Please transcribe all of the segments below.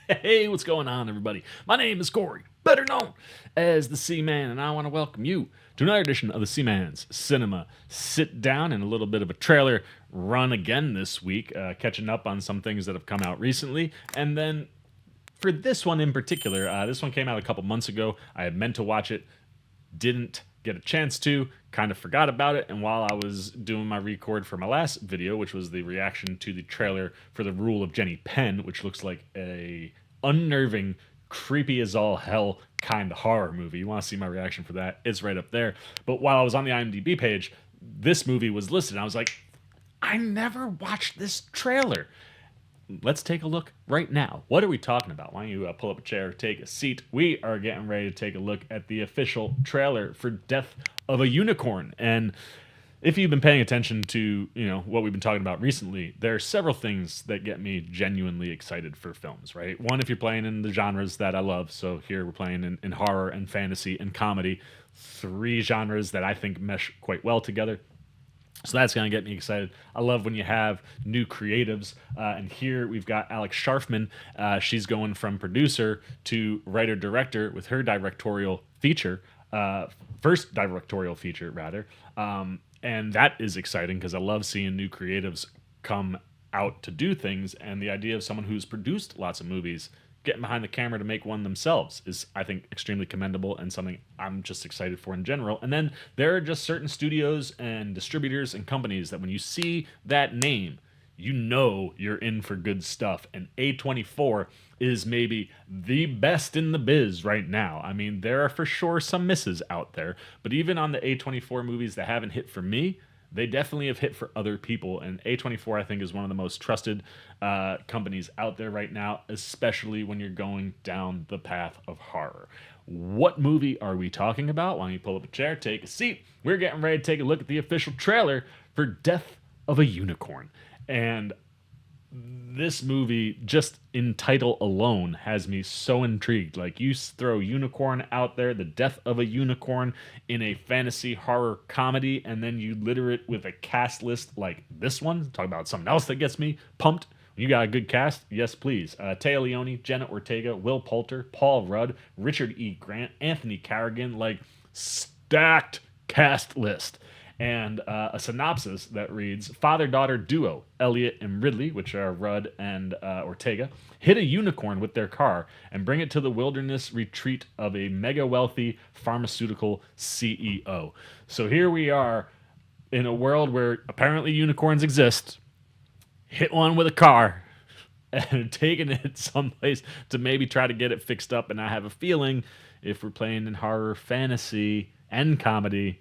Hey, what's going on, everybody? My name is Corey, better known as the Seaman, and I want to welcome you to another edition of the Seaman's Cinema Sit Down and a little bit of a trailer run again this week, catching up on some things that have come out recently. And then for this one in particular, this one came out a couple months ago. I had meant to watch it, didn't get a chance to, kind of forgot about it, and while I was doing my record for my last video, which was the reaction to the trailer for The Rule of Jenny Penn, which looks like a unnerving, creepy as all hell kind of horror movie. You want to see my reaction for that, it's right up there. But while I was on the IMDb page, this movie was listed, and I was like, I never watched this trailer. Let's take a look right now. What are we talking about? Why don't you pull up a chair, take a seat. We are getting ready to take a look at the official trailer for Death of a Unicorn. And if you've been paying attention to, what we've been talking about recently, there are several things that get me genuinely excited for films, right? One, if you're playing in the genres that I love. So here we're playing in horror and fantasy and comedy, three genres that I think mesh quite well together. So that's going to get me excited. I love when you have new creatives. And here we've got Alex Sharfman. She's going from producer to writer-director with her directorial feature. First directorial feature, rather. And that is exciting because I love seeing new creatives come out to do things. And the idea of someone who's produced lots of movies getting behind the camera to make one themselves is, I think, extremely commendable and something I'm just excited for in general. And then there are just certain studios and distributors and companies that when you see that name, you know you're in for good stuff. And A24 is maybe the best in the biz right now. I mean, there are for sure some misses out there, but even on the A24 movies that haven't hit for me, they definitely have hit for other people, and A24, I think, is one of the most trusted companies out there right now, especially when you're going down the path of horror. What movie are we talking about? Why don't you pull up a chair, take a seat. We're getting ready to take a look at the official trailer for Death of a Unicorn. And this movie, just in title alone, has me so intrigued. Like, you throw unicorn out there, the death of a unicorn in a fantasy horror comedy, and then you litter it with a cast list like this one. Talk about something else that gets me pumped. You got a good cast? Yes, please. Téa Leoni, Jenna Ortega, Will Poulter, Paul Rudd, Richard E. Grant, Anthony Carrigan, like, stacked cast list. And a synopsis that reads, father-daughter duo, Elliot and Ridley, which are Rudd and Ortega, hit a unicorn with their car and bring it to the wilderness retreat of a mega-wealthy pharmaceutical CEO. So here we are in a world where apparently unicorns exist, hit one with a car, and taking it someplace to maybe try to get it fixed up. And I have a feeling if we're playing in horror, fantasy, and comedy,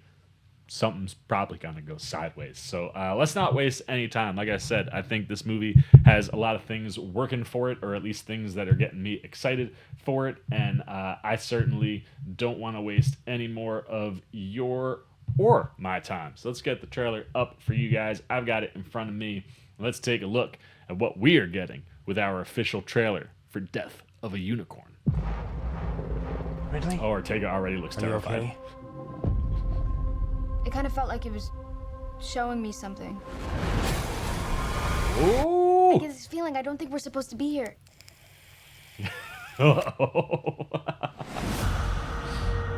something's probably going to go sideways. So let's not waste any time. Like I said, I think this movie has a lot of things working for it, or at least things that are getting me excited for it. And I certainly don't want to waste any more of your or my time. So let's get the trailer up for you guys. I've got it in front of me. Let's take a look at what we are getting with our official trailer for Death of a Unicorn. Ridley? Oh, Ortega already looks terrified. Okay? It kind of felt like it was showing me something. Ooh! I get this feeling I don't think we're supposed to be here.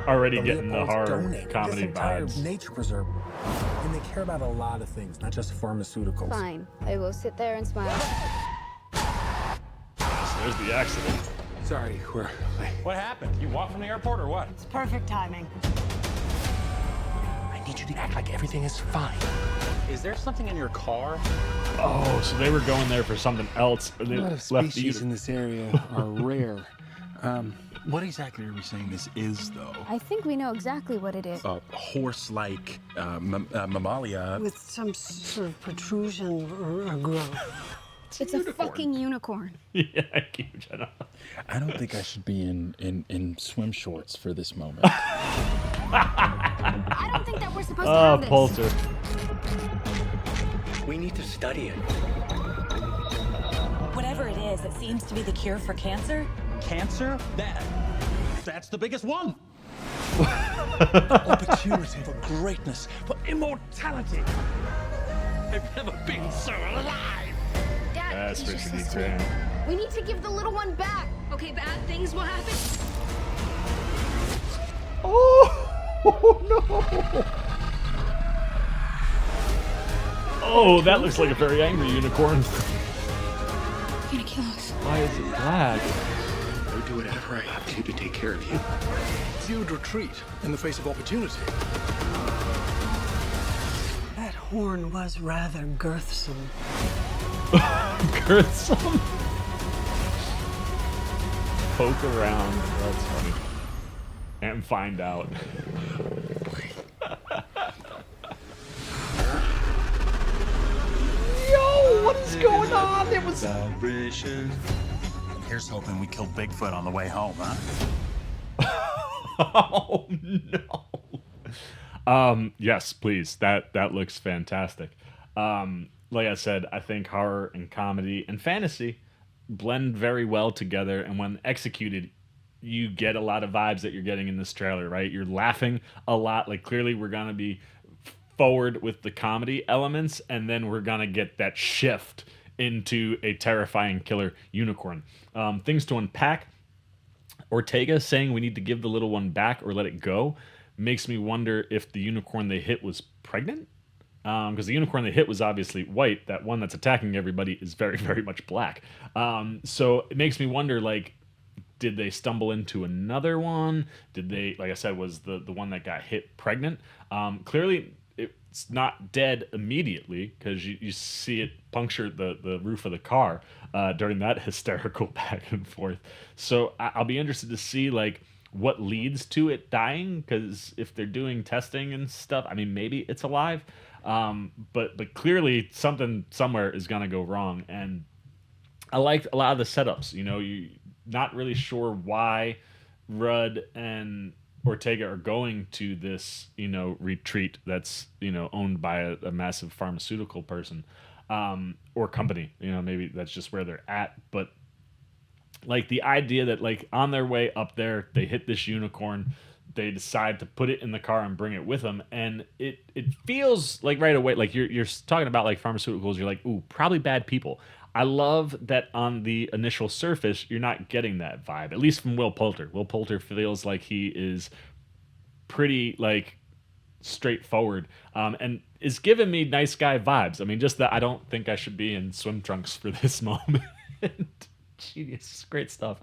Already getting the horror comedy this entire vibes. nature preserve, and they care about a lot of things, not just pharmaceuticals. Fine. I will sit there and smile. So there's the accident. Sorry, we're late. What happened? You walked from the airport or what? It's perfect timing. I need you to act like everything is fine. Is there something in your car? Oh, so they were going there for something else. And they A lot of left species the in this area are rare. What exactly are we saying this is, though? I think we know exactly what it is. A horse-like mammalia. With some sort of protrusion or growth. It's a fucking unicorn. Yeah, keep Jenna. I don't think I should be in swim shorts for this moment. I don't think that we're supposed to have this. Poulter. We need to study it. Whatever it is, it seems to be the cure for cancer. Cancer? That's the biggest one. Opportunity for greatness, for immortality. I've never been so alive. Dad, That's he's Richard just E. so sweet. Grant. We need to give the little one back. Okay, bad things will happen. Oh no! Oh, that looks like a very angry unicorn. You're gonna kill us. Why is it black? I'll do whatever I have to take care of you. You'd retreat in the face of opportunity. That horn was rather girthsome. Girthsome? Poke around. That's funny. And find out. Yo, what is going on? It was. Here's hoping we kill Bigfoot on the way home, huh? Oh no. Yes, please. That looks fantastic. Like I said, I think horror and comedy and fantasy blend very well together, and when executed, you get a lot of vibes that you're getting in this trailer, right? You're laughing a lot. Like, clearly we're gonna be forward with the comedy elements, and then we're gonna get that shift into a terrifying killer unicorn. Things to unpack. Ortega saying we need to give the little one back or let it go makes me wonder if the unicorn they hit was pregnant. Because the unicorn they hit was obviously white. That one that's attacking everybody is very, very much black. So it makes me wonder, like, did they stumble into another one? Did they, like I said, was the one that got hit pregnant? Clearly, it's not dead immediately, because you see it puncture the roof of the car during that hysterical back and forth. So I'll be interested to see, like, what leads to it dying, because if they're doing testing and stuff, I mean, maybe it's alive. But clearly something somewhere is going to go wrong. And I liked a lot of the setups. You know, you're not really sure why Rudd and Ortega are going to this, you know, retreat that's, you know, owned by a massive pharmaceutical person or company. You know, maybe that's just where they're at. But like the idea that, like, on their way up there, they hit this unicorn. They decide to put it in the car and bring it with them, and it feels like right away, like you're talking about, like, pharmaceuticals. You're like, ooh, probably bad people. I love that on the initial surface, you're not getting that vibe, at least from Will Poulter. Will Poulter feels like he is pretty, like, straightforward, and is giving me nice guy vibes. I mean, just that I don't think I should be in swim trunks for this moment. Genius, great stuff.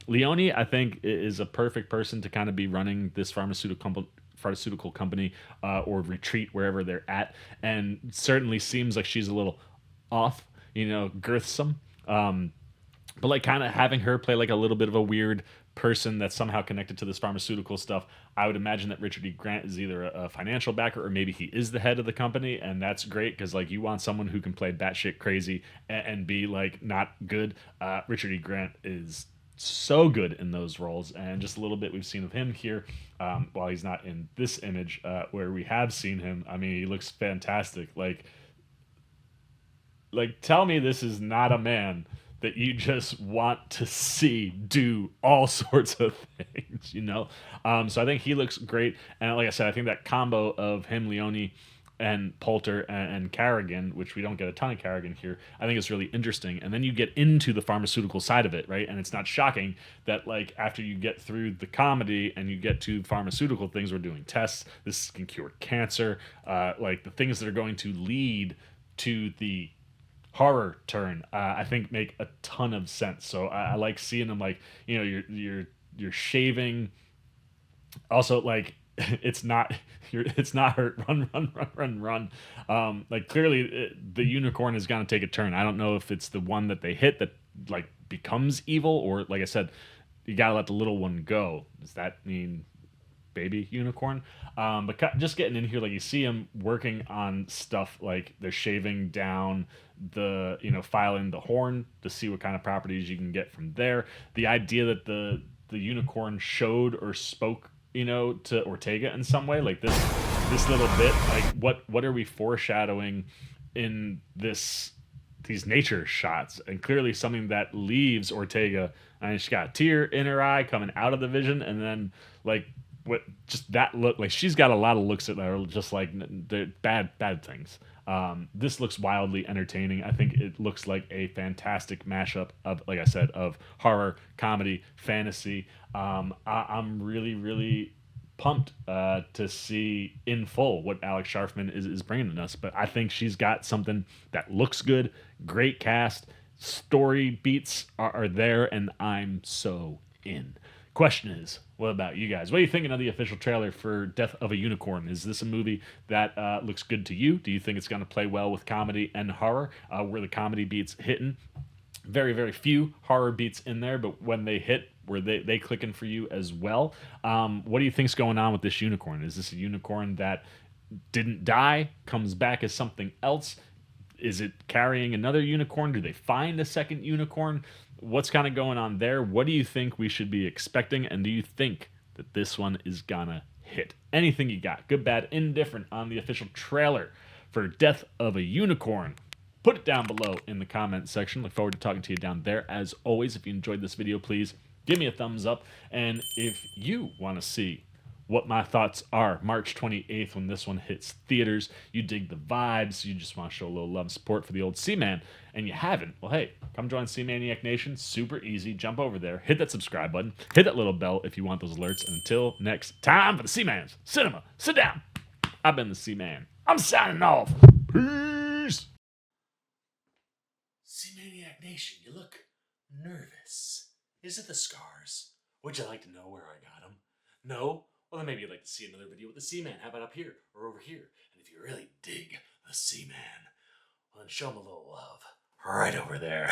Leone, I think, is a perfect person to kind of be running this pharmaceutical company or retreat, wherever they're at, and certainly seems like she's a little off, you know, girthsome. But like kind of having her play like a little bit of a weird person that's somehow connected to this pharmaceutical stuff. I would imagine that Richard E. Grant is either a financial backer or maybe he is the head of the company, and that's great because, like, you want someone who can play batshit crazy and be, like, not good. Richard E. Grant is so good in those roles, and just a little bit we've seen of him here while he's not in this image where we have seen him. I mean, he looks fantastic. Like tell me this is not a man that you just want to see do all sorts of things, you know? So I think he looks great. And like I said, I think that combo of him, Leone, and Poulter and Carrigan, which we don't get a ton of Carrigan here, I think is really interesting. And then you get into the pharmaceutical side of it, right? And it's not shocking that, like, after you get through the comedy and you get to pharmaceutical things, we're doing tests, this can cure cancer, like the things that are going to lead to the horror turn, I think make a ton of sense. So I like seeing them, like, you know, you're shaving. Also, like, it's not hurt. Run. Like, clearly the unicorn is gonna take a turn. I don't know if it's the one that they hit that, like, becomes evil, or, like I said, you gotta let the little one go. Does that mean baby unicorn? But just getting in here, like, you see him working on stuff, like they're shaving down the, you know, filing the horn to see what kind of properties you can get from there. The idea that the unicorn showed or spoke, you know, to Ortega in some way, like this little bit, like what are we foreshadowing in these nature shots? And clearly something that leaves Ortega, I mean, she's got a tear in her eye coming out of the vision, and then, like, what, just that look, like, she's got a lot of looks that are just like they're bad things. This looks wildly entertaining. I think it looks like a fantastic mashup of, like I said, of horror, comedy, fantasy. I'm really, really pumped to see in full what Alex Sharfman is bringing to us. But I think she's got something that looks good, great cast, story beats are there, and I'm so in. Question is, what about you guys? What are you thinking of the official trailer for Death of a Unicorn? Is this a movie that looks good to you? Do you think it's going to play well with comedy and horror? Were the comedy beats hitting? Very, very few horror beats in there, but when they hit, were they clicking for you as well? What do you think's going on with this unicorn? Is this a unicorn that didn't die, comes back as something else? Is it carrying another unicorn? Do they find a second unicorn? What's kind of going on there? What do you think we should be expecting? And do you think that this one is gonna hit? Anything you got, good, bad, indifferent, on the official trailer for Death of a Unicorn, put it down below in the comment section. Look forward to talking to you down there. As always, if you enjoyed this video, please give me a thumbs up. And if you want to see what my thoughts are March 28th when this one hits theaters, you dig the vibes, you just want to show a little love and support for the old C-Man, and you haven't, well, hey, come join C-Maniac Nation. Super easy. Jump over there, hit that subscribe button, hit that little bell if you want those alerts. And until next time, for the C-Man's Cinema Sit Down, I've been the C-Man. I'm signing off. Peace. C-Maniac Nation, you look nervous. Is it the scars? Would you like to know where I got them? No? Well, then maybe you'd like to see another video with the C-Man. How about up here or over here? And if you really dig the C-Man, well, then show him a little love right over there.